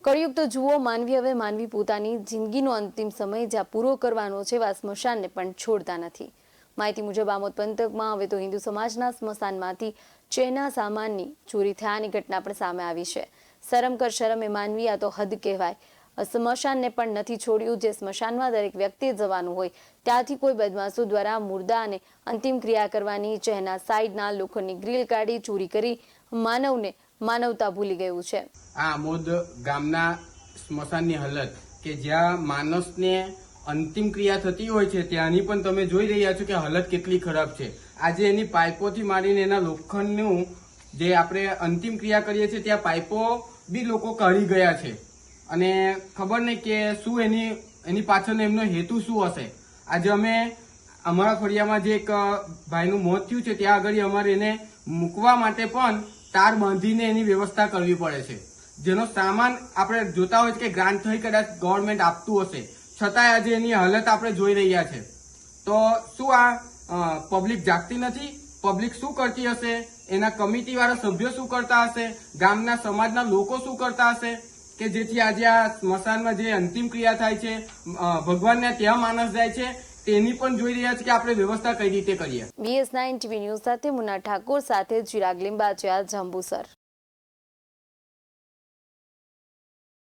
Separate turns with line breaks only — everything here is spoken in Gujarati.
કળિયુગ તો જુઓ, માનવી હવે માનવી પોતાની જિંદગીનો અંતિમ સમય જ્યાં પૂરો કરવાનો છે એવા સ્મશાનને પણ છોડતા નથી. માહિતી મુજબ આમોદ પંથકમાં હવે તો હિન્દુ સમાજના સ્મશાનમાંથી ચેના સામાનની ચોરી થયાની ઘટના પણ સામે આવી છે. શરમ કર શરમ એ માનવી, આ તો હદ કહેવાય. સ્મશાનને પણ નથી છોડ્યું. જે સ્મશાનમાં દરેક વ્યક્તિએ જવાનું હોય ત્યાંથી કોઈ બદમાશો દ્વારા મુર્દા અને અંતિમ ક્રિયા કરવાની ચહેના સાઈડના લોખંડની ગ્રીલ કાઢી ચોરી કરી માનવને માનવતા ભૂલી ગયું છે.
આ આમોદ ગામના સ્મશાનની હાલત કે જ્યાં માણસને અંતિમ ક્રિયા થતી હોય છે ત્યાંની પણ તમે જોઈ રહ્યા છો કે હાલત કેટલી ખરાબ છે. આજે એની પાઇપોથી માંડીને એના લોખંડનું જે આપણે અંતિમ ક્રિયા કરીએ છીએ ત્યાં પાઇપો બી લોકો કાઢી ગયા છે અને ખબર નહીં કે શું એની પાછળનો એમનો હેતુ શું હશે. આજે અમે અમારા ફળિયામાં જે એક ભાઈનું મોત થયું છે ત્યાં આગળ અમારે એને મૂકવા માટે પણ તાર બાંધીને એની વ્યવસ્થા કરવી પડે છે. જેનો સામાન આપણે જોતા હોય છે કે ગ્રાન્ટ થઈ કદાચ ગવર્મેન્ટ આપતું હશે, છતાંય આજે એની હાલત આપણે જોઈ રહ્યા છે. તો શું આ પબ્લિક જાગતી નથી? પબ્લિક શું કરતી હશે? એના કમિટી વાળા સભ્યો શું કરતા હશે? ગામના સમાજના લોકો શું કરતા હશે કે જેથી આજે આ સ્મશાનમાં જે અંતિમ ક્રિયા થાય છે, ભગવાનને ત્યાં માણસ જાય છે, તેની પણ જોઈ રહ્યા છે કે આપણે વ્યવસ્થા કઈ રીતે કરીએ.
VS9 TV ન્યૂઝ સાથે મુન્ના ઠાકોર સાથે ચિરાગ લિંબાચિયા, જંબુસર.